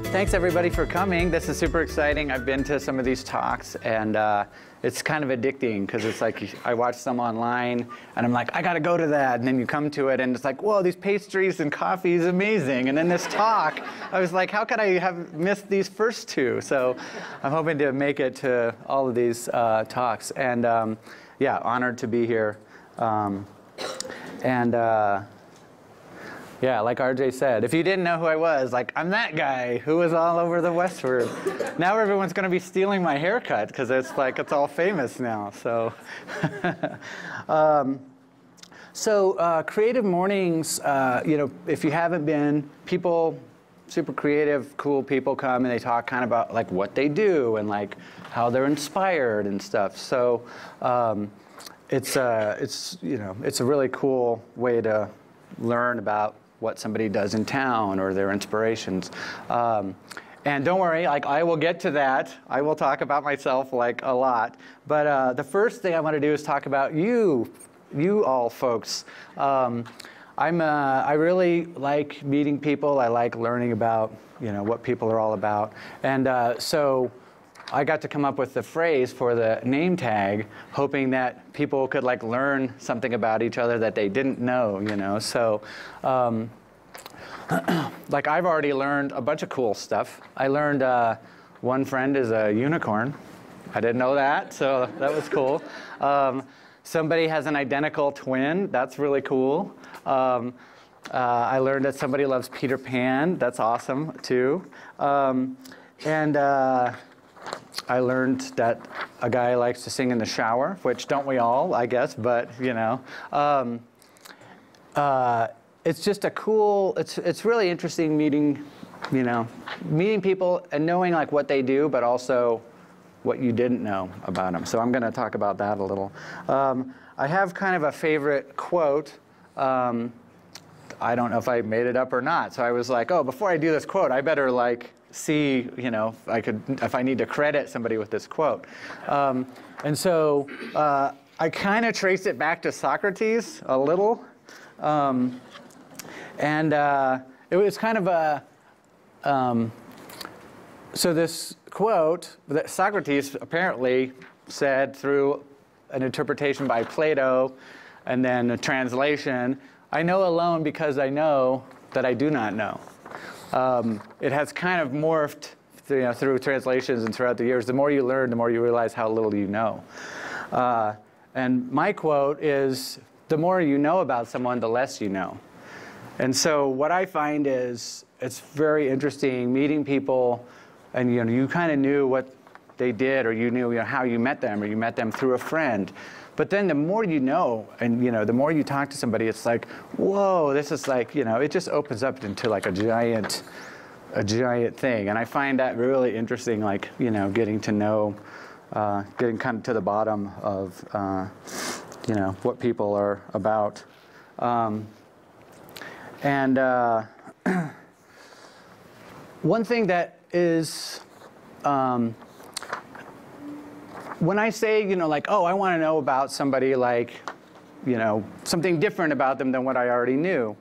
Thanks everybody for coming. This is super exciting. I've been to some of these talks, and it's kind of addicting because it's like I watch some online and I'm like, I gotta go to that, and then you come to it and it's like, whoa, these pastries and coffee is amazing. And then this talk, I was like, how could I have missed these first two? So I'm hoping to make it to all of these talks, and yeah, honored to be here. Yeah, like RJ said, if you didn't know who I was, like, I'm that guy who was all over the Westward. Now everyone's going to be stealing my haircut because it's like it's all famous now. So, Creative Mornings, you know, if you haven't been, people, super creative, cool people come and they talk kind of about like what they do and like how they're inspired and stuff. So it's you know, it's a really cool way to learn about what somebody does in town or their inspirations. And don't worry, like I will get to that. I will talk about myself like a lot. But the first thing I want to do is talk about you all folks. I really like meeting people. I like learning about, you know, what people are all about. And so I got to come up with the phrase for the name tag, hoping that people could like learn something about each other that they didn't know, you know. So, like I've already learned a bunch of cool stuff. I learned one friend is a unicorn. I didn't know that, so that was cool. Somebody has an identical twin. That's really cool. I learned that somebody loves Peter Pan. That's awesome too. I learned that a guy likes to sing in the shower, which don't we all, I guess, but you know. It's just a cool, it's really interesting meeting, you know, meeting people and knowing like what they do, but also what you didn't know about them. So I'm going to talk about that a little. I have kind of a favorite quote. I don't know if I made it up or not. So I was like, oh, before I do this quote, I better like see, you know, if I need to credit somebody with this quote. And so I kind of trace it back to Socrates a little. It was kind of a, so this quote that Socrates apparently said through an interpretation by Plato and then a translation, I know alone because I know that I do not know. It has kind of morphed through translations and throughout the years. The more you learn, the more you realize how little you know. And my quote is, the more you know about someone, the less you know. And so what I find is it's very interesting meeting people, and you know, you kind of knew what they did, or you knew, you know, how you met them, or you met them through a friend. But then the more you know, and you know, the more you talk to somebody, it's like, whoa, this is like, you know, it just opens up into like a giant thing. And I find that really interesting, like, you know, getting to know, getting kind of to the bottom of, you know, what people are about. One thing that is, when I say, you know, like, oh, I want to know about somebody, like, you know, something different about them than what I already knew,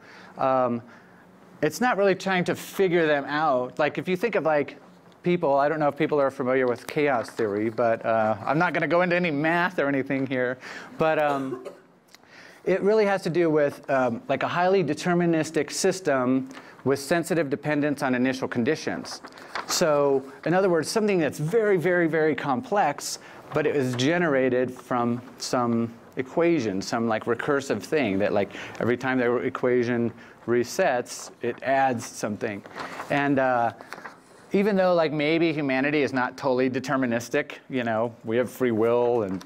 it's not really trying to figure them out. Like, if you think of, like, people, I don't know if people are familiar with chaos theory, but I'm not going to go into any math or anything here. But it really has to do with, like, a highly deterministic system with sensitive dependence on initial conditions. So, in other words, something that's very, very, very complex, but it was generated from some equation, some like recursive thing that like every time the equation resets, it adds something. And even though like maybe humanity is not totally deterministic, you know, we have free will and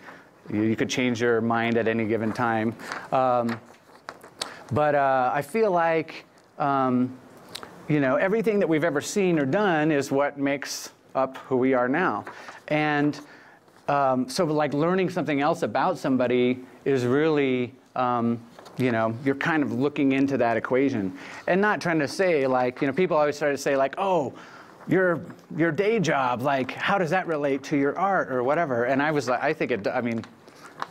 you could change your mind at any given time. But I feel like, you know, everything that we've ever seen or done is what makes up who we are now. And so like learning something else about somebody is really, you know, you're kind of looking into that equation. And not trying to say like, you know, people always try to say like, oh, your day job, like how does that relate to your art or whatever? And I was like, I think it, I mean,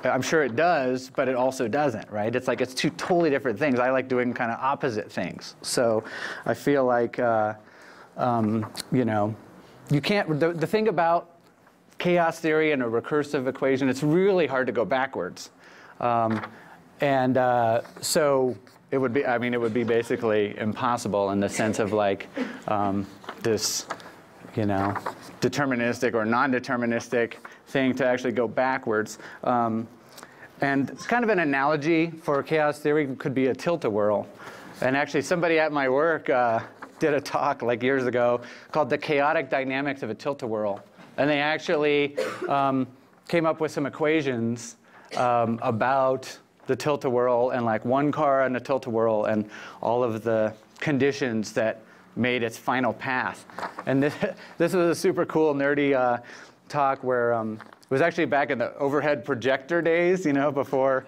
I'm sure it does, but it also doesn't, right? It's like it's two totally different things. I like doing kind of opposite things. So I feel like you know, you can't, the thing about chaos theory and a recursive equation, it's really hard to go backwards. So it would be, I mean, it would be basically impossible in the sense of like this, you know, deterministic or non-deterministic thing to actually go backwards. And it's kind of an analogy for chaos theory could be a tilt-a-whirl. And actually somebody at my work did a talk like years ago called The Chaotic Dynamics of a Tilt-a-Whirl. And they actually came up with some equations about the tilt-a-whirl and like one car on a tilt-a-whirl and all of the conditions that made its final path. And this was a super cool, nerdy talk where it was actually back in the overhead projector days, you know, before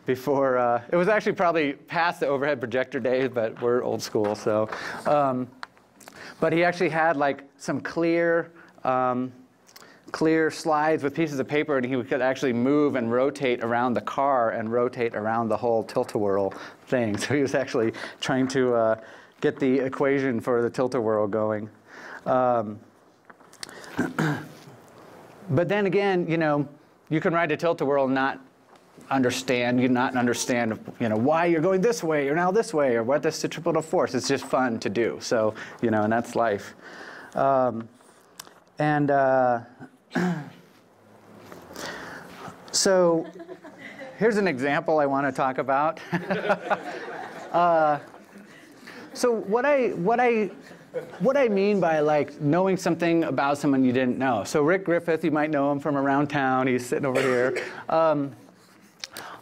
it was actually probably past the overhead projector days, but we're old school, so. But he actually had like some clear slides with pieces of paper, and he could actually move and rotate around the car and rotate around the whole tilt-a-whirl thing. So he was actually trying to get the equation for the tilt-a-whirl going. But then again, you know, you can ride a tilt-a-whirl and not understand, you know, why you're going this way or now this way or what the centripetal force. It's just fun to do. So, you know, and that's life. So here's an example I want to talk about. So what I mean by like knowing something about someone you didn't know. So Rick Griffith, you might know him from around town. He's sitting over here.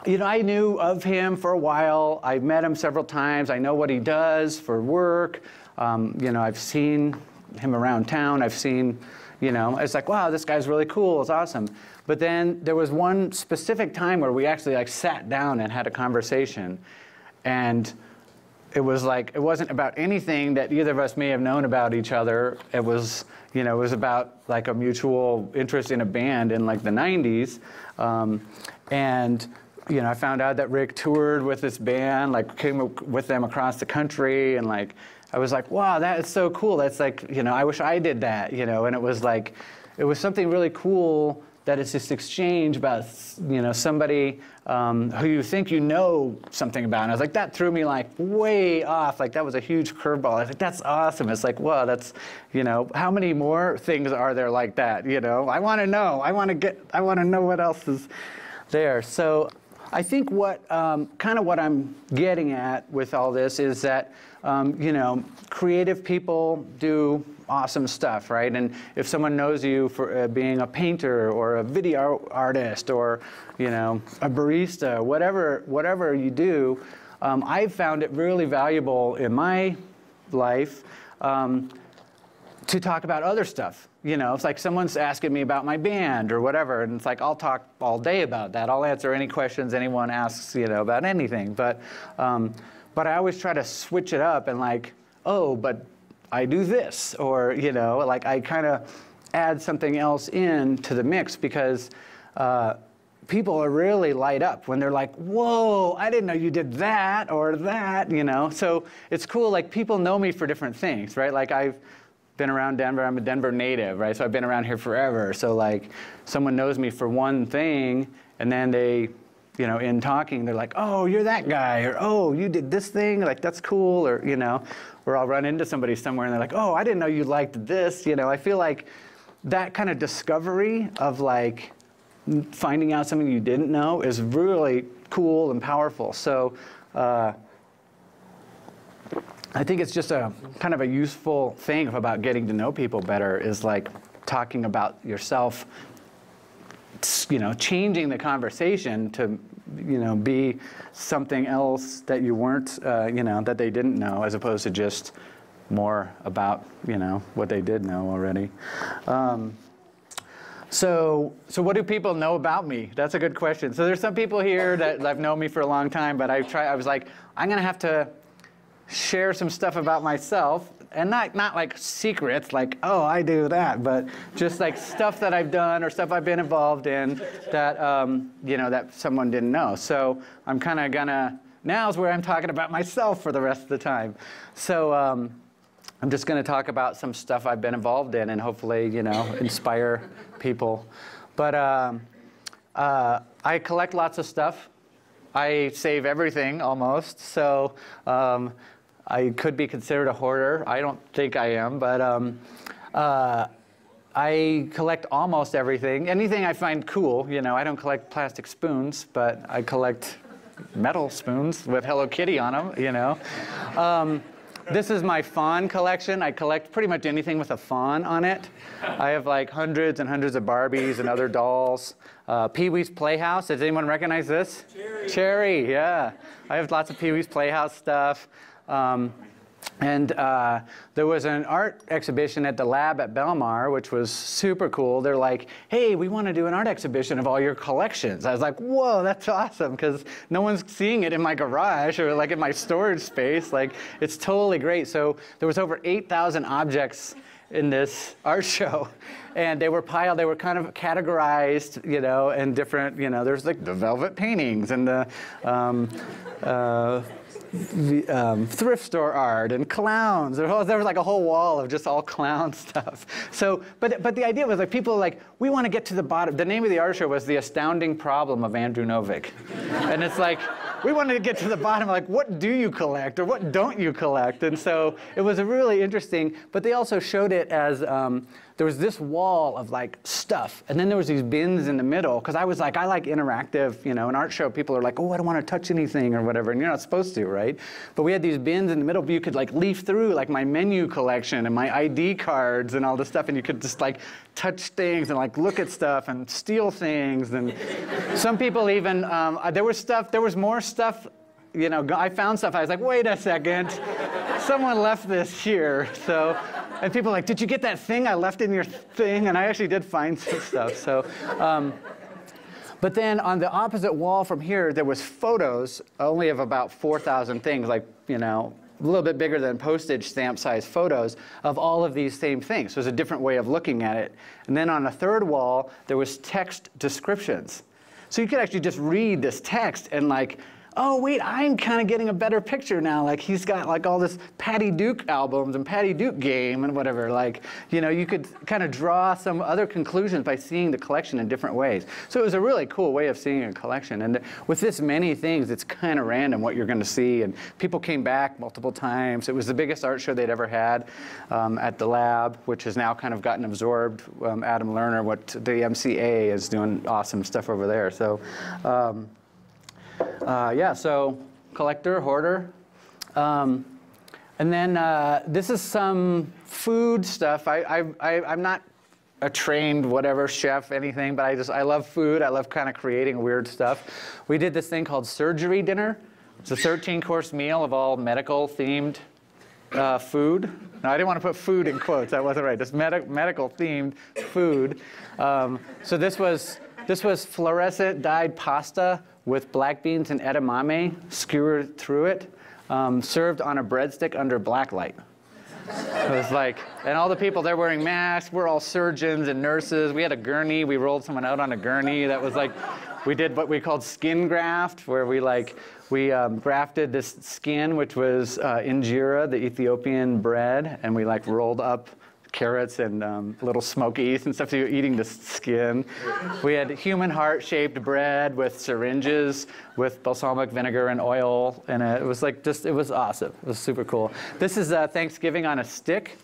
You know, I knew of him for a while. I've met him several times. I know what he does for work. You know, I've seen him around town. I've seen, you know, it's like, wow, this guy's really cool. It's awesome. But then there was one specific time where we actually like sat down and had a conversation. And it was like, it wasn't about anything that either of us may have known about each other. It was, you know, it was about like a mutual interest in a band in like the 90s. And, you know, I found out that Rick toured with this band, like came with them across the country, and like, I was like, wow, that is so cool. That's like, you know, I wish I did that, you know, and it was like, it was something really cool that it's this exchange about, you know, somebody who you think you know something about. And I was like, that threw me like way off. Like that was a huge curveball. I was like, that's awesome. It's like, wow, that's, you know, how many more things are there like that? You know, I want to know. I want to know what else is there. So I think what kind of what I'm getting at with all this is that, you know, creative people do awesome stuff, right? And if someone knows you for being a painter or a video artist or, you know, a barista, whatever you do, I've found it really valuable in my life to talk about other stuff. You know, it's like someone's asking me about my band or whatever, and it's like I'll talk all day about that. I'll answer any questions anyone asks, you know, about anything. But I always try to switch it up and like, oh, but I do this, or, you know, like I kind of add something else in to the mix because people are really light up when they're like, whoa, I didn't know you did that or that, you know. So it's cool, like people know me for different things, right? Like I've been around Denver, I'm a Denver native, right? So I've been around here forever. So like someone knows me for one thing and then they, you know, in talking, they're like, oh, you're that guy, or oh, you did this thing, like that's cool, or, you know, or I'll run into somebody somewhere and they're like, oh, I didn't know you liked this, you know. I feel like that kind of discovery of like finding out something you didn't know is really cool and powerful. So I think it's just a kind of a useful thing about getting to know people better is like talking about yourself, you know, changing the conversation to, you know, be something else that you weren't, you know, that they didn't know, as opposed to just more about, you know, what they did know already. So what do people know about me? That's a good question. So there's some people here that have known me for a long time, but I was like, I'm going to have to share some stuff about myself, and not like secrets, like, oh, I do that, but just like stuff that I've done or stuff I've been involved in that, you know, that someone didn't know. So I'm kind of gonna, now's where I'm talking about myself for the rest of the time. So I'm just going to talk about some stuff I've been involved in and hopefully, you know, inspire people. But I collect lots of stuff. I save everything almost, so I could be considered a hoarder. I don't think I am, but I collect almost everything. Anything I find cool, you know. I don't collect plastic spoons, but I collect metal spoons with Hello Kitty on them, you know. This is my fawn collection. I collect pretty much anything with a fawn on it. I have like hundreds and hundreds of Barbies and other dolls. Pee-wee's Playhouse. Does anyone recognize this? Cherry. Cherry, yeah. I have lots of Pee-wee's Playhouse stuff. And there was an art exhibition at the lab at Belmar, which was super cool. They're like, hey, we want to do an art exhibition of all your collections. I was like, whoa, that's awesome, because no one's seeing it in my garage or like in my storage space. Like, it's totally great. So there was over 8,000 objects in this art show. And they were piled, they were kind of categorized, you know, and different, you know, there's like the velvet paintings and the thrift store art and clowns. There was like a whole wall of just all clown stuff. So, but the idea was like people were like, we want to get to the bottom. The name of the art show was The Astounding Problem of Andrew Novick. And it's like, we wanted to get to the bottom, like, what do you collect or what don't you collect? And so it was a really interesting, but they also showed it as, there was this wall of like stuff, and then there was these bins in the middle, because I was like, I like interactive, you know, an art show, people are like, oh, I don't want to touch anything or whatever, and you're not supposed to, right? But we had these bins in the middle, but you could like leaf through like my menu collection and my ID cards and all this stuff, and you could just like touch things and like look at stuff and steal things, and some people even, there was more stuff, you know, I found stuff, I was like, wait a second, someone left this here, so. And people are like, did you get that thing I left in your thing? And I actually did find some stuff. So, but then on the opposite wall from here, there was photos only of about 4,000 things, like, you know, a little bit bigger than postage stamp size photos of all of these same things. So it was a different way of looking at it. And then on a third wall, there was text descriptions. So you could actually just read this text and like, oh, wait, I'm kind of getting a better picture now. Like, he's got like all this Patty Duke albums and Patty Duke game and whatever. Like, you know, you could kind of draw some other conclusions by seeing the collection in different ways. So it was a really cool way of seeing a collection. And with this many things, it's kind of random what you're going to see. And people came back multiple times. It was the biggest art show they'd ever had at the lab, which has now kind of gotten absorbed. Adam Lerner, the MCA, is doing awesome stuff over there. So. Yeah, so collector, hoarder. And then this is some food stuff. I'm not a trained whatever chef, anything, but I love food. I love kind of creating weird stuff. We did this thing called surgery dinner. It's a 13-course meal of all medical-themed food. No, I didn't want to put food in quotes. That wasn't right. Just medical-themed food. So this was fluorescent dyed pasta with black beans and edamame skewered through it, served on a breadstick under black light. It was like, and all the people, they're wearing masks. We're all surgeons and nurses. We had a gurney. We rolled someone out on a gurney. That was like, we did what we called skin graft, where we grafted this skin, which was injera, the Ethiopian bread, and we like rolled up carrots and little smokies and stuff, so you're eating the skin. We had human heart-shaped bread with syringes with balsamic vinegar and oil, and it was like it was awesome. It was super cool. This is Thanksgiving on a stick.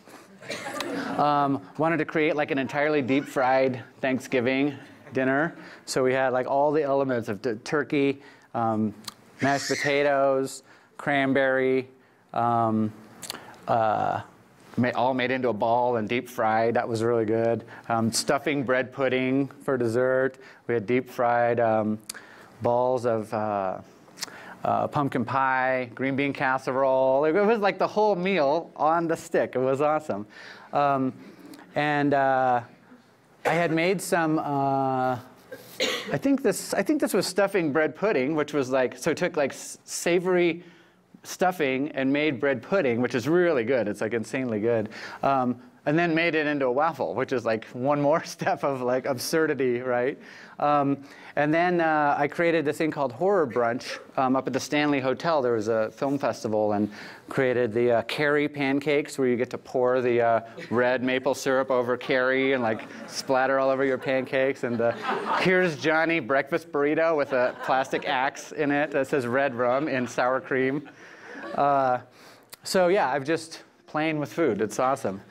Wanted to create like an entirely deep-fried Thanksgiving dinner, so we had like all the elements of turkey, mashed potatoes, cranberry, all made into a ball and deep fried. That was really good. Stuffing bread pudding for dessert. We had deep fried balls of pumpkin pie, green bean casserole. It was like the whole meal on the stick. It was awesome. And I had made some. I think this was stuffing bread pudding, which was like, so it took like savory stuffing and made bread pudding, which is really good. It's like insanely good. and then made it into a waffle, which is like one more step of like absurdity, right? And then I created this thing called Horror Brunch up at the Stanley Hotel. There was a film festival, and created the curry pancakes, where you get to pour the red maple syrup over curry and like splatter all over your pancakes. And Here's Johnny breakfast burrito with a plastic axe in it that says red rum in sour cream. So yeah, I've just playing with food. It's awesome.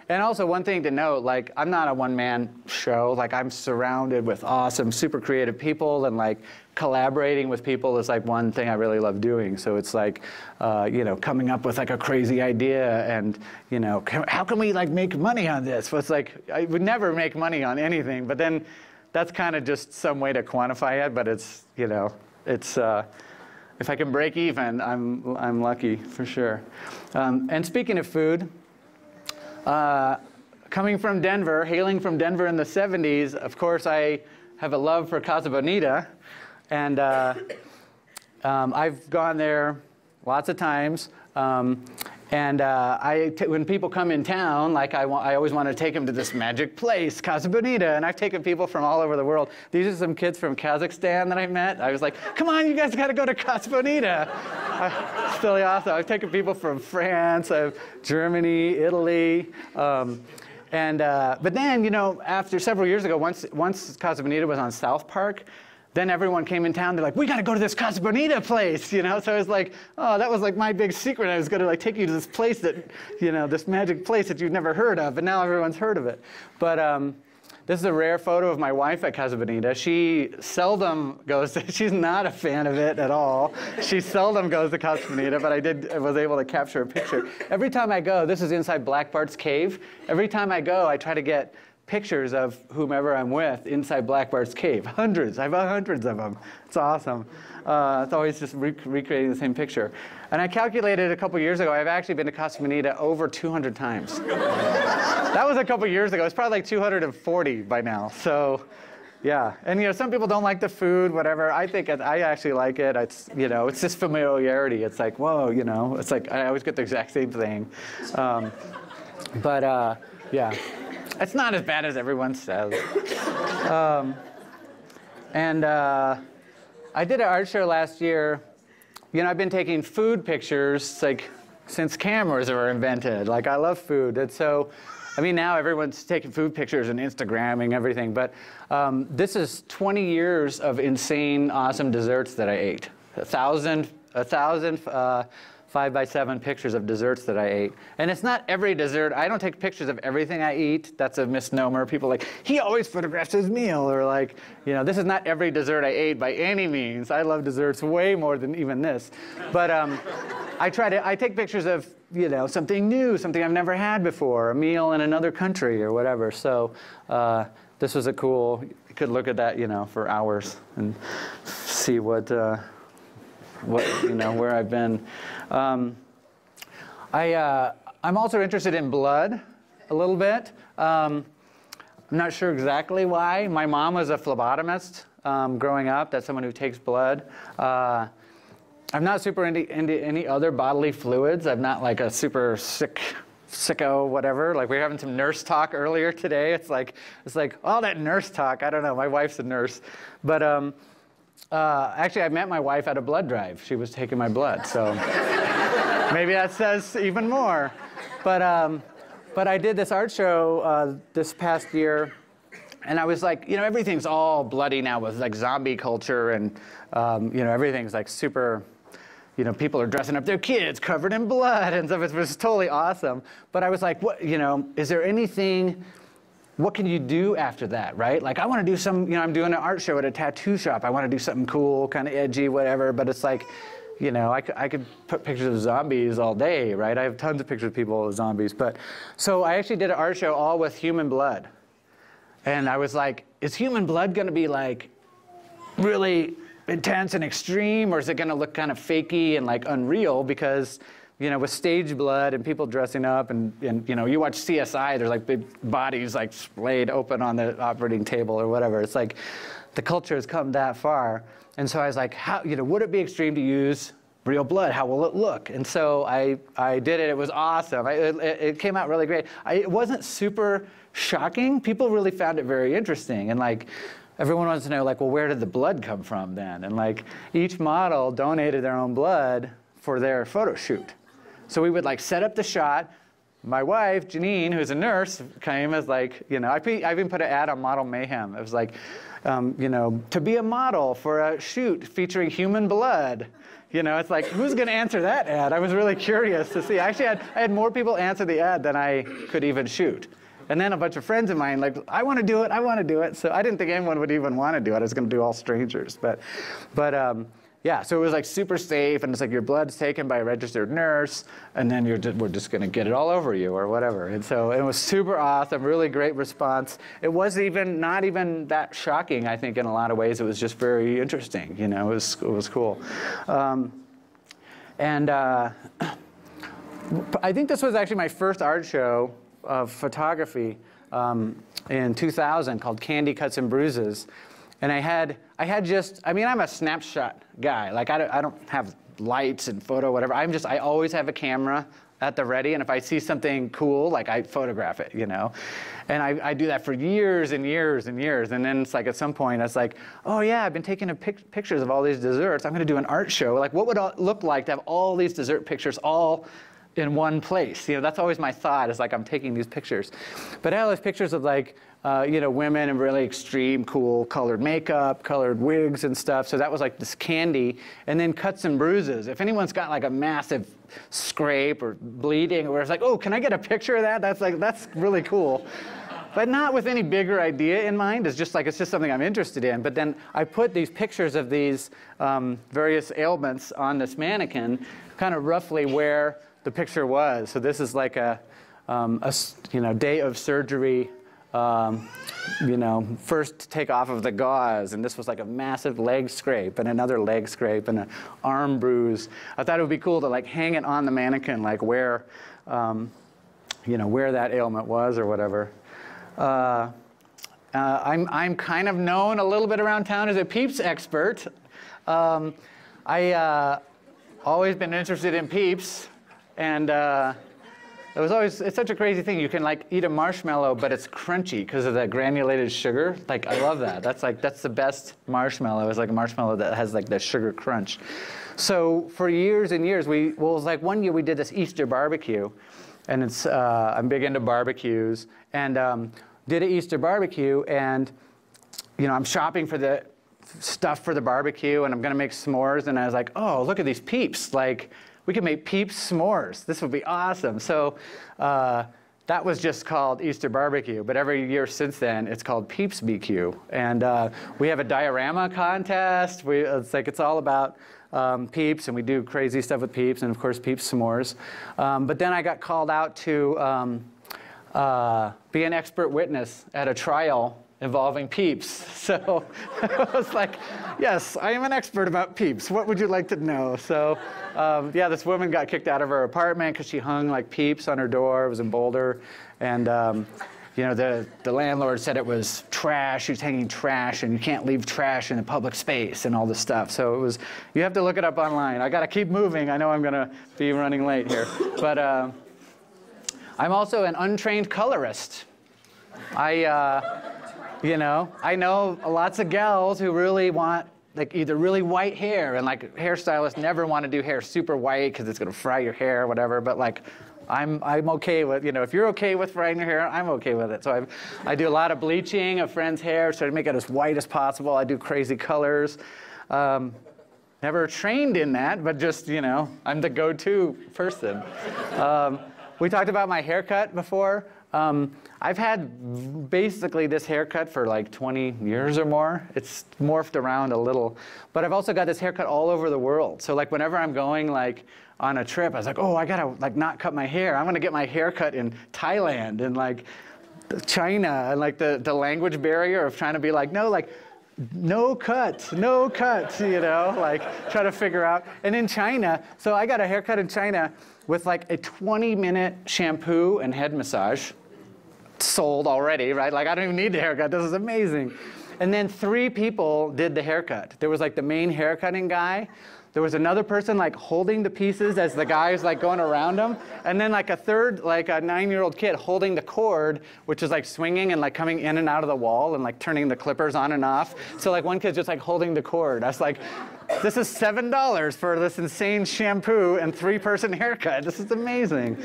And also one thing to note, like I'm not a one-man show. Like I'm surrounded with awesome, super creative people, and like collaborating with people is like one thing I really love doing. So it's like, you know, coming up with like a crazy idea, and you know, how can we like make money on this? Well, it's like I would never make money on anything, but then that's kind of just some way to quantify it. But it's, you know, it's if I can break even, I'm lucky for sure. And speaking of food. Coming from Denver, hailing from Denver in the 70s, of course, I have a love for Casa Bonita. And I've gone there lots of times. When people come in town, like I always want to take them to this magic place, Casa Bonita. And I've taken people from all over the world. These are some kids from Kazakhstan that I met. I was like, come on, you guys got to go to Casa Bonita. It's really awesome. I've taken people from France, Germany, Italy. But then, you know, after several years ago, once Casa Bonita was on South Park, then everyone came in town. They're like, we got to go to this Casa Bonita place, you know? So I was like, oh, that was like my big secret. I was going to like take you to this place that, you know, this magic place that you've never heard of, and now everyone's heard of it. But this is a rare photo of my wife at Casa Bonita. She seldom goes to, she's not a fan of it at all. She seldom goes to Casa Bonita, but I was able to capture a picture. Every time I go, this is inside Black Bart's cave. Every time I go, I try to get pictures of whomever I'm with inside Black Bart's cave. Hundreds. I have hundreds of them. It's awesome. It's always just recreating the same picture. And I calculated a couple years ago, I've actually been to Casa Bonita over 200 times. That was a couple years ago. It's probably like 240 by now. So, yeah. And you know, some people don't like the food, whatever. I think I actually like it. It's, you know, it's just familiarity. It's like, whoa, you know, it's like I always get the exact same thing. Yeah. It's not as bad as everyone says. I did an art show last year. You know, I've been taking food pictures like since cameras were invented. Like I love food, and so, I mean, now everyone's taking food pictures and Instagramming everything. But this is 20 years of insane, awesome desserts that I ate. 1,000 5x7 pictures of desserts that I ate. And it's not every dessert. I don't take pictures of everything I eat. That's a misnomer. People are like, he always photographs his meal. Or like, you know, this is not every dessert I ate by any means. I love desserts way more than even this. But I take pictures of, you know, something new, something I've never had before, a meal in another country or whatever. So this was a cool, you could look at that, you know, for hours and see what you know, where I've been. I'm also interested in blood a little bit. I'm not sure exactly why. My mom was a phlebotomist growing up. That's someone who takes blood. I'm not super into any other bodily fluids. I'm not like a super sicko, whatever. Like we were having some nurse talk earlier today. It's like all that nurse talk. I don't know. My wife's a nurse, but actually, I met my wife at a blood drive. She was taking my blood, so maybe that says even more. But I did this art show this past year, and I was like, you know, everything's all bloody now with like zombie culture, and you know, everything's like super. You know, people are dressing up their kids covered in blood and stuff. It was totally awesome. But I was like, what? You know, is there anything? What can you do after that, right? Like, I want to do you know, I'm doing an art show at a tattoo shop. I want to do something cool, kind of edgy, whatever. But it's like, you know, I could put pictures of zombies all day, right? I have tons of pictures of people with zombies. But so I actually did an art show all with human blood. And I was like, is human blood going to be like really intense and extreme? Or is it going to look kind of fakey and like unreal? Because, you know, with stage blood and people dressing up and you know, you watch CSI, there's like big bodies like splayed open on the operating table or whatever. It's like the culture has come that far. And so I was like, how, you know, would it be extreme to use real blood, how will it look? And so I did it. It was awesome. It came out really great. It wasn't super shocking. People really found it very interesting. And like, everyone wants to know, like, well, where did the blood come from then? And like, each model donated their own blood for their photo shoot. So we would like set up the shot. My wife, Janine, who's a nurse, came as like, you know, I even put an ad on Model Mayhem. It was like, you know, to be a model for a shoot featuring human blood. You know, it's like, who's going to answer that ad? I was really curious to see. Actually, I had more people answer the ad than I could even shoot. And then a bunch of friends of mine, like, I want to do it, I want to do it. So I didn't think anyone would even want to do it. I was going to do all strangers. But yeah, so it was like super safe, and it's like your blood's taken by a registered nurse, and then we're just going to get it all over you or whatever. And so it was super awesome, really great response. It was not even that shocking, I think, in a lot of ways. It was just very interesting, you know, it was cool. I think this was actually my first art show of photography in 2000 called Candy Cuts and Bruises. And I had just, I mean, I'm a snapshot guy. Like, I don't have lights and photo, whatever. I always have a camera at the ready. And if I see something cool, like, I photograph it, you know. And I do that for years and years and years. And then it's like, at some point, I was like, oh, yeah, I've been taking pictures of all these desserts. I'm going to do an art show. Like, what would it look like to have all these dessert pictures all in one place? You know, that's always my thought, is like, I'm taking these pictures. But I have those pictures of like, you know, women in really extreme, cool colored makeup, colored wigs and stuff. So that was like this candy. And then cuts and bruises. If anyone's got like a massive scrape or bleeding, or it's like, oh, can I get a picture of that? That's really cool. But not with any bigger idea in mind. It's just something I'm interested in. But then I put these pictures of these various ailments on this mannequin, kind of roughly where the picture was. So this is like a you know, day of surgery, you know, first take off of the gauze, and this was like a massive leg scrape and another leg scrape and an arm bruise. I thought it would be cool to like hang it on the mannequin, like where, you know, where that ailment was or whatever. I'm kind of known a little bit around town as a Peeps expert. I always been interested in Peeps, and it's such a crazy thing. You can like eat a marshmallow, but it's crunchy because of that granulated sugar. Like, I love that. That's the best marshmallow. It's like a marshmallow that has like the sugar crunch. So for years and years, it was like one year we did this Easter barbecue, and I'm big into barbecues, and did an Easter barbecue, and you know, I'm shopping for the stuff for the barbecue, and I'm gonna make s'mores, and I was like, oh, look at these Peeps. Like, we could make Peeps s'mores. This would be awesome. So that was just called Easter barbecue. But every year since then, it's called Peeps BQ. And we have a diorama contest. It's all about Peeps, and we do crazy stuff with Peeps, and of course Peeps s'mores. But then I got called out to be an expert witness at a trial involving Peeps. So I was like, yes, I am an expert about Peeps. What would you like to know? So yeah, this woman got kicked out of her apartment because she hung like Peeps on her door. It was in Boulder. And you know, the landlord said it was trash. She was hanging trash, and you can't leave trash in a public space and all this stuff. So it was, you have to look it up online. I got to keep moving. I know I'm going to be running late here. But I'm also an untrained colorist. You know, I know lots of gals who really want like either really white hair, and like hairstylists never want to do hair super white because it's going to fry your hair or whatever. But like, I'm okay with, you know, if you're okay with frying your hair, I'm okay with it. So I do a lot of bleaching of friends' hair, try to make it as white as possible. I do crazy colors. Never trained in that, but just, you know, I'm the go-to person. We talked about my haircut before. I've had basically this haircut for like 20 years or more. It's morphed around a little. But I've also got this haircut all over the world. So like whenever I'm going like on a trip, I was like, oh, I gotta like not cut my hair. I'm gonna get my hair cut in Thailand and like China, and like the language barrier of trying to be like, no, like, no cut, you know, like try to figure out. And in China, so I got a haircut in China with like a 20-minute shampoo and head massage. Sold already, right? Like, I don't even need the haircut. This is amazing. And then 3 people did the haircut. There was like the main haircutting guy, there was another person like holding the pieces as the guy's like going around them, and then like a third, like a 9-year-old kid holding the cord, which is like swinging and like coming in and out of the wall and like turning the clippers on and off. So like one kid's just like holding the cord. I was like, this is $7 for this insane shampoo and 3-person haircut. This is amazing.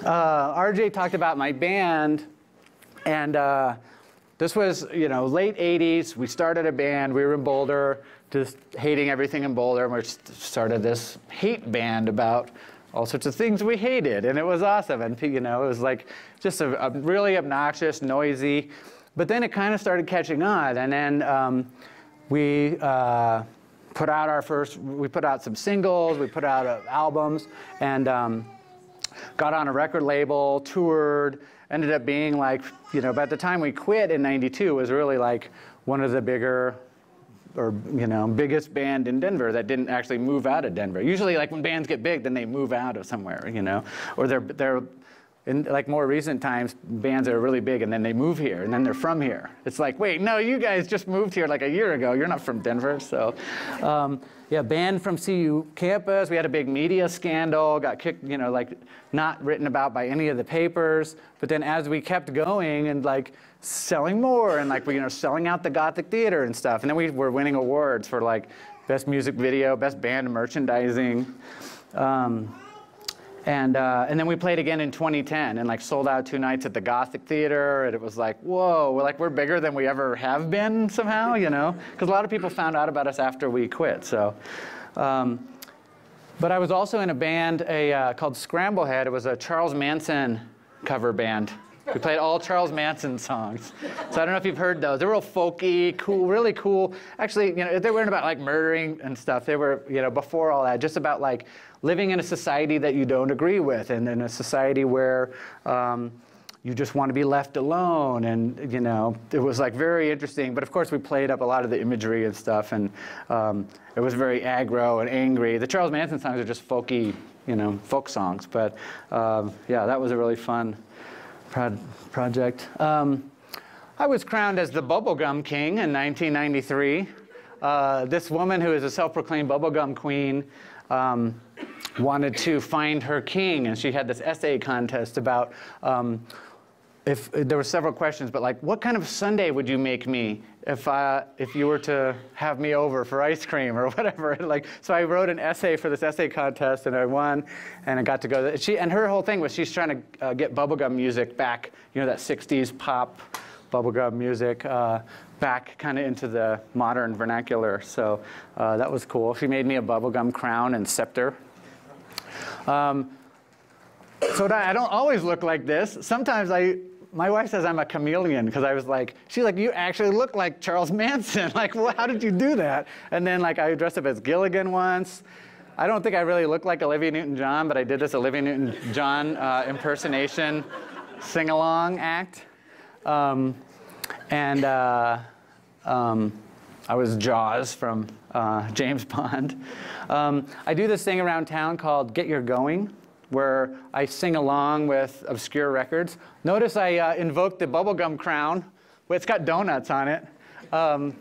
RJ talked about my band, and this was, you know, late 80s. We started a band. We were in Boulder, just hating everything in Boulder. And we started this hate band about all sorts of things we hated, and it was awesome. And you know, it was like just a really obnoxious, noisy. But then it kind of started catching on, and then we put out some singles, we put out albums, and got on a record label, toured, ended up being like, you know, by the time we quit in '92, it was really like one of the bigger, or, you know, biggest band in Denver that didn't actually move out of Denver. Usually, like when bands get big, then they move out of somewhere, you know, or they're in like more recent times, bands are really big and then they move here and then they're from here. It's like, wait, no, you guys just moved here like a year ago. You're not from Denver. So yeah, banned from CU campus. We had a big media scandal, got kicked, you know, like not written about by any of the papers. But then as we kept going and like selling more and like, you know, selling out the Gothic Theater and stuff. And then we were winning awards for like best music video, best band merchandising. And then we played again in 2010 and like sold out 2 nights at the Gothic Theater, and it was like, whoa, we're bigger than we ever have been somehow, you know? Because a lot of people found out about us after we quit, so. But I was also in a band called Scramblehead. It was a Charles Manson cover band. We played all Charles Manson songs. So I don't know if you've heard those. They were real folky, cool, really cool. Actually, you know, they weren't about like murdering and stuff. They were, you know, before all that, just about like living in a society that you don't agree with, and in a society where you just want to be left alone. And, you know, it was like very interesting. But of course, we played up a lot of the imagery and stuff, and it was very aggro and angry. The Charles Manson songs are just folky, you know, folk songs. But yeah, that was a really fun project. I was crowned as the Bubblegum King in 1993. This woman, who is a self-proclaimed bubblegum queen, wanted to find her king, and she had this essay contest about if there were several questions, but like, what kind of sundae would you make me if you were to have me over for ice cream or whatever? Like, so I wrote an essay for this essay contest, and I won, and I got to go. And her whole thing was she's trying to get bubblegum music back, you know, that 60s pop bubblegum music back kind of into the modern vernacular. So that was cool. She made me a bubblegum crown and scepter. So I don't always look like this. Sometimes my wife says I'm a chameleon, because I was like, she's like, you actually look like Charles Manson. Like, well, how did you do that? And then like I dressed up as Gilligan once. I don't think I really look like Olivia Newton-John, but I did this Olivia Newton-John impersonation sing-along act. I was Jaws from James Bond. I do this thing around town called Get Your Going, where I sing along with obscure records. Notice I invoked the bubblegum crown. Well, it's got donuts on it. Yeah,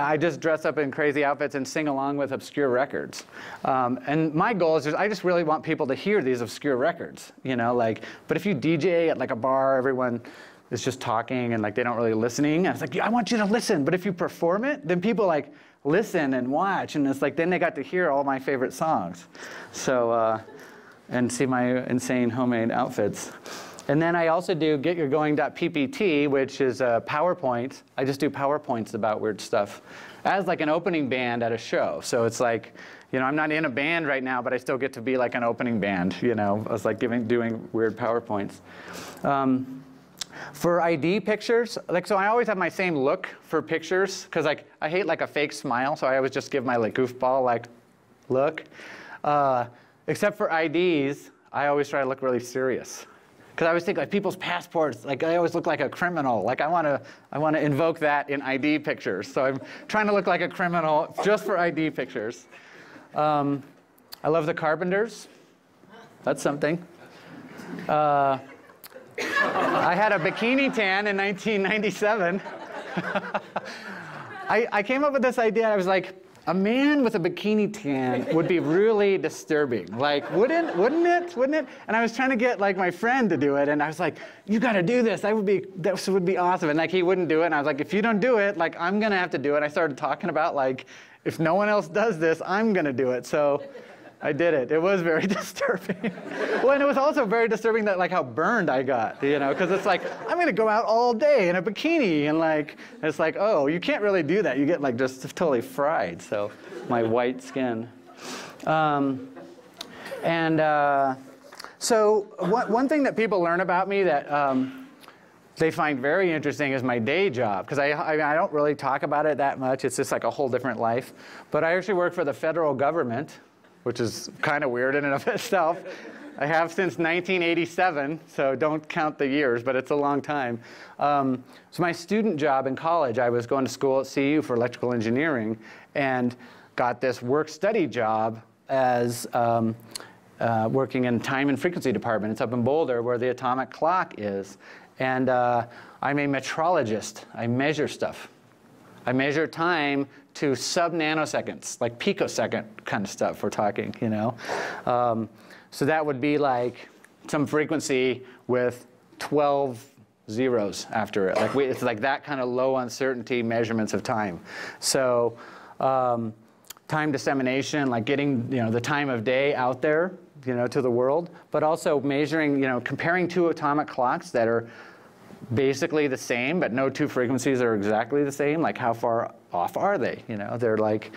I just dress up in crazy outfits and sing along with obscure records. And my goal is I just really want people to hear these obscure records, you know, like, but if you DJ at like a bar, everyone is just talking and like they don't really listening. And it's like, I want you to listen, but if you perform it, then people like listen and watch, and it's like, then they got to hear all my favorite songs. So, and see my insane homemade outfits. And then I also do getyourgoing.ppt, which is PowerPoint. I just do PowerPoints about weird stuff as like an opening band at a show. So it's like, you know, I'm not in a band right now, but I still get to be like an opening band, you know. I was like doing weird PowerPoints. For ID pictures, like, so I always have my same look for pictures, because like I hate like a fake smile, so I always just give my like goofball like look. Except for IDs, I always try to look really serious. Because I always think like people's passports, like I always look like a criminal. Like I want to invoke that in ID pictures. So I'm trying to look like a criminal just for ID pictures. I love the Carpenters. That's something. I had a bikini tan in 1997. I came up with this idea. I was like, a man with a bikini tan would be really disturbing. Like, wouldn't it? And I was trying to get like my friend to do it, and I was like, you got to do this. This would be awesome. And like he wouldn't do it, and I was like, if you don't do it, like I'm gonna have to do it. I started talking about like, if no one else does this, I'm gonna do it. So I did it. It was very disturbing. Well, and it was also very disturbing that like how burned I got, you know, because it's like, I'm gonna go out all day in a bikini, and like, it's like, oh, you can't really do that. You get like just totally fried, so my white skin. So one thing that people learn about me that they find very interesting is my day job, because I don't really talk about it that much. It's just like a whole different life. But I actually work for the federal government, which is kind of weird in and of itself. I have since 1987, so don't count the years, but it's a long time. So my student job in college, I was going to school at CU for electrical engineering, and got this work-study job as working in time and frequency department. It's up in Boulder, where the atomic clock is. And I'm a metrologist. I measure stuff. I measure time to sub-nanoseconds, like picosecond kind of stuff we're talking, you know. So that would be like some frequency with 12 zeros after it. Like it's like that kind of low uncertainty measurements of time. So time dissemination, like getting, you know, the time of day out there, you know, to the world, but also measuring, you know, comparing two atomic clocks that are basically the same, but no two frequencies are exactly the same. Like how far off are they? You know, they're like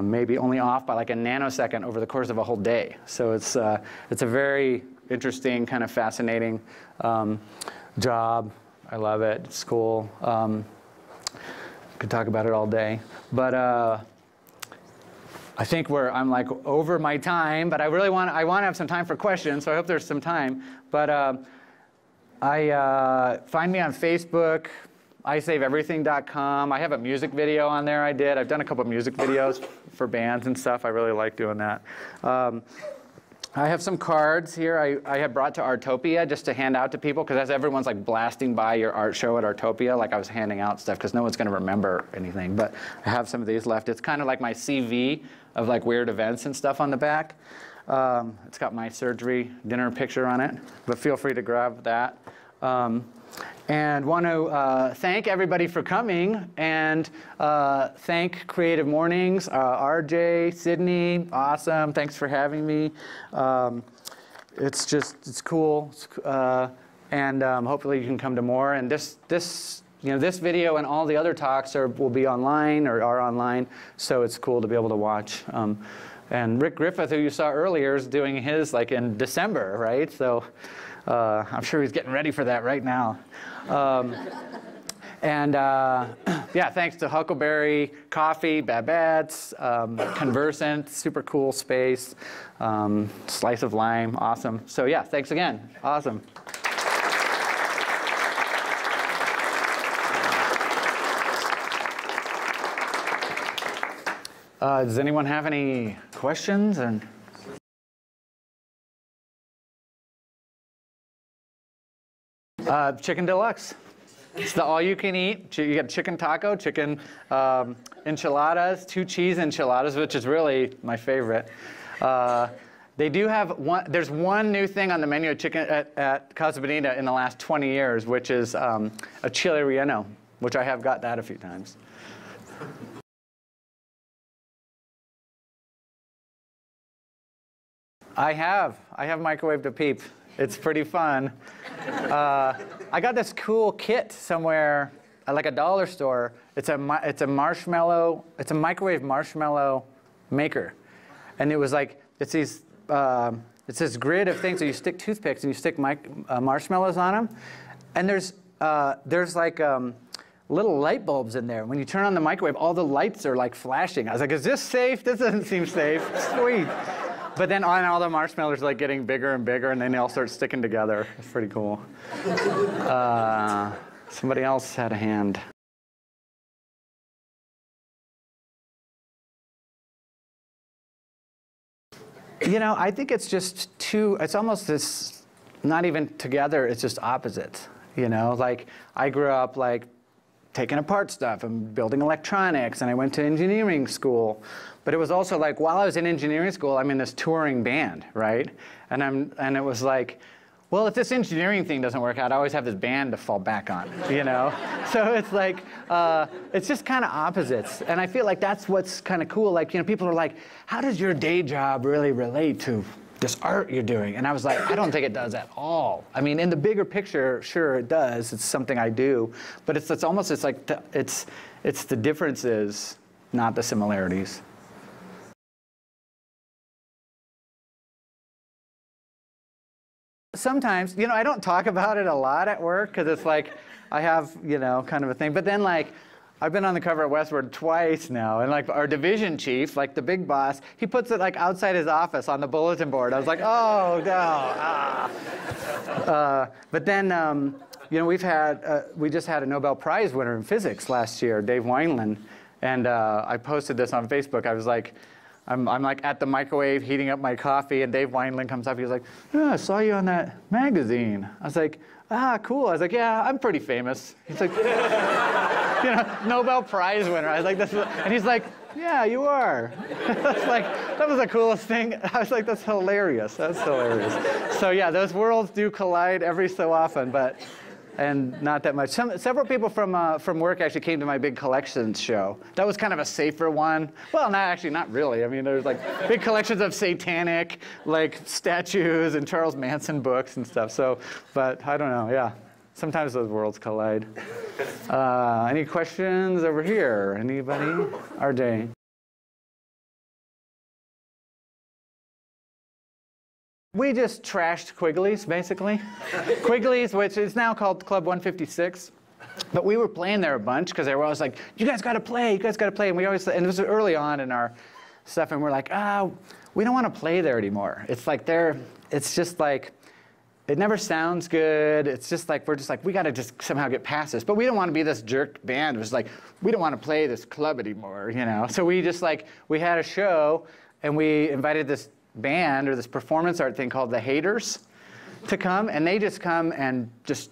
maybe only off by like a nanosecond over the course of a whole day. So it's a very interesting, kind of fascinating job. I love it. It's cool. Could talk about it all day, but I think I'm like over my time. But I want to have some time for questions. So I hope there's some time. But find me on Facebook, iSaveEverything.com. I have a music video on there I did. I've done a couple of music videos for bands and stuff. I really like doing that. I have some cards here I had brought to Artopia just to hand out to people, because as everyone's like blasting by your art show at Artopia, like I was handing out stuff because no one's going to remember anything. But I have some of these left. It's kind of like my CV of like weird events and stuff on the back. It's got my surgery dinner picture on it, but feel free to grab that. And want to thank everybody for coming, and thank Creative Mornings, RJ, Sydney, awesome, thanks for having me. It's cool, and hopefully you can come to more. And this video and all the other talks will be online or are online, so it's cool to be able to watch. And Rick Griffith, who you saw earlier, is doing his like in December, right? So I'm sure he's getting ready for that right now. Yeah, thanks to Huckleberry Coffee, Babette's, Conversant, super cool space, Slice of Lime, awesome. So yeah, thanks again, awesome. Does anyone have any questions? Chicken deluxe. It's the all-you-can-eat. You get chicken taco, chicken enchiladas, 2 cheese enchiladas, which is really my favorite. They do have there's one new thing on the menu at Casa Bonita in the last 20 years, which is a chile relleno, which I have got that a few times. I have microwaved a peep. It's pretty fun. I got this cool kit somewhere at like a dollar store. It's a microwave marshmallow maker, and it was like it's this grid of things. So you stick toothpicks and you stick marshmallows on them, and there's like little light bulbs in there. When you turn on the microwave, all the lights are like flashing. I was like, is this safe? This doesn't seem safe. Sweet. But then all the marshmallows are like getting bigger and bigger, and then they all start sticking together. It's pretty cool. Somebody else had a hand. You know, I think it's just it's almost this, not even together, it's just opposites. You know, like I grew up like taking apart stuff and building electronics, and I went to engineering school. But it was also like, while I was in engineering school, I'm in this touring band, right? And it was like, well, if this engineering thing doesn't work out, I always have this band to fall back on, you know? So it's like, it's just kind of opposites. And I feel like that's what's kind of cool. Like, you know, people are like, how does your day job really relate to this art you're doing? And I was like, I don't think it does at all. I mean, in the bigger picture, sure it does. It's something I do. But it's almost, it's like, it's the differences, not the similarities. Sometimes, you know, I don't talk about it a lot at work because it's like I have, you know, kind of a thing. But then, like, I've been on the cover of Westward twice now, and like our division chief, like the big boss, he puts it like outside his office on the bulletin board. I was like, oh no. But then, you know, we just had a Nobel Prize winner in physics last year, Dave Wineland, and I posted this on Facebook. I was like, I'm like at the microwave heating up my coffee, and Dave Wineland comes up. He's like, oh, I saw you on that magazine. I was like, ah, cool. I was like, yeah, I'm pretty famous. He's like, you know, Nobel Prize winner. I was like, and he's like, yeah, you are. That's like, that was the coolest thing. I was like, that's hilarious. That's hilarious. So yeah, those worlds do collide every so often, and not that much. Several people from work actually came to my big collections show. That was kind of a safer one. Well, not really. I mean, there's like big collections of satanic like statues and Charles Manson books and stuff. So, but I don't know. Yeah, sometimes those worlds collide. Any questions over here? Anybody? RJ. We just trashed Quigley's, basically. Quigley's, which is now called Club 156. But we were playing there a bunch because they were always like, you guys got to play, you guys got to play. And it was early on in our stuff, and we're like, we don't want to play there anymore. It's like it's just like, it never sounds good. It's just like, we're just like, we got to just somehow get past this. But we don't want to be this jerk band. It was like, we don't want to play this club anymore, you know? So we just like, we had a show, and we invited this band or this performance art thing called the Haters to come, and they just come and just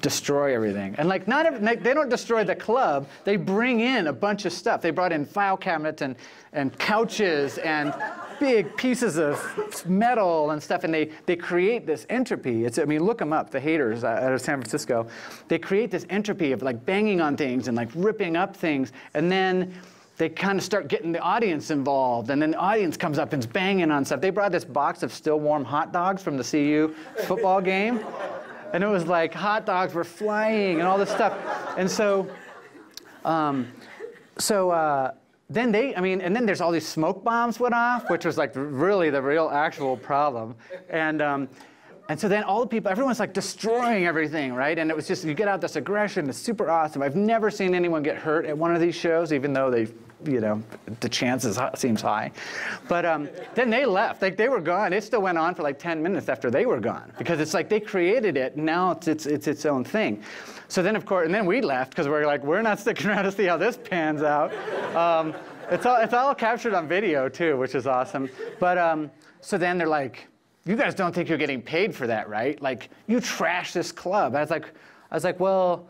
destroy everything. And like, they don't destroy the club, they bring in a bunch of stuff. They brought in file cabinets and couches and big pieces of metal and stuff, and they create this entropy. I mean, look them up, the Haters out of San Francisco. They create this entropy of like banging on things and like ripping up things, and then they kind of start getting the audience involved, and then the audience comes up and's banging on stuff. They brought this box of still warm hot dogs from the CU football game, and it was like hot dogs were flying and all this stuff. And so, then and then there's all these smoke bombs went off, which was like really the real actual problem. And so then all the people, everyone's like destroying everything, right? And it was just, you get out this aggression, it's super awesome. I've never seen anyone get hurt at one of these shows, even though you know, the chances seems high. But then they left, like they were gone. It still went on for like 10 minutes after they were gone, because it's like they created it, and now it's its own thing. So then, of course, and then we left, because we're like, we're not sticking around to see how this pans out. It's all captured on video too, which is awesome. But so then they're like, you guys don't think you're getting paid for that, right? Like, you trashed this club. I was like, well,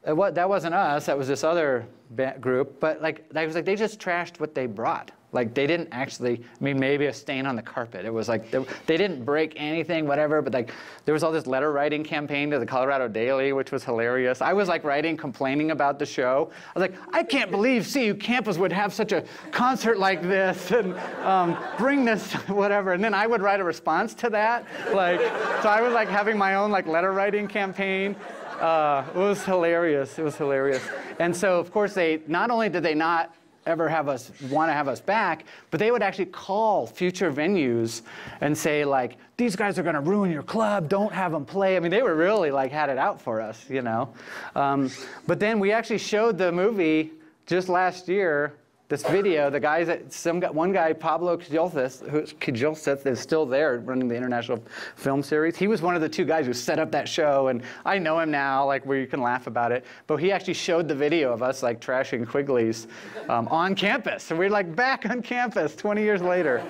that wasn't us. That was this other group. But like, I was like, they just trashed what they brought. Like, they didn't actually, I mean, maybe a stain on the carpet. It was like, they didn't break anything, whatever, but like, there was all this letter writing campaign to the Colorado Daily, which was hilarious. I was like complaining about the show. I was like, I can't believe CU campus would have such a concert like this and bring this, whatever. And then I would write a response to that. Like, so I was like having my own like letter writing campaign. It was hilarious. It was hilarious. And so, of course, not only did they not ever want to have us back, but they would actually call future venues and say, like, these guys are going to ruin your club, don't have them play. I mean, they were really like had it out for us, you know. But then we actually showed the movie just last year, this video. The guys one guy, Pablo Quijolseth, is still there running the International Film Series. He was one of the two guys who set up that show, and I know him now, like, where you can laugh about it. But he actually showed the video of us like trashing Quigley's on campus. So we're like back on campus 20 years later.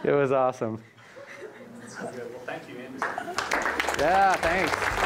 It was awesome. Well, thank you, Andy. Yeah, thanks.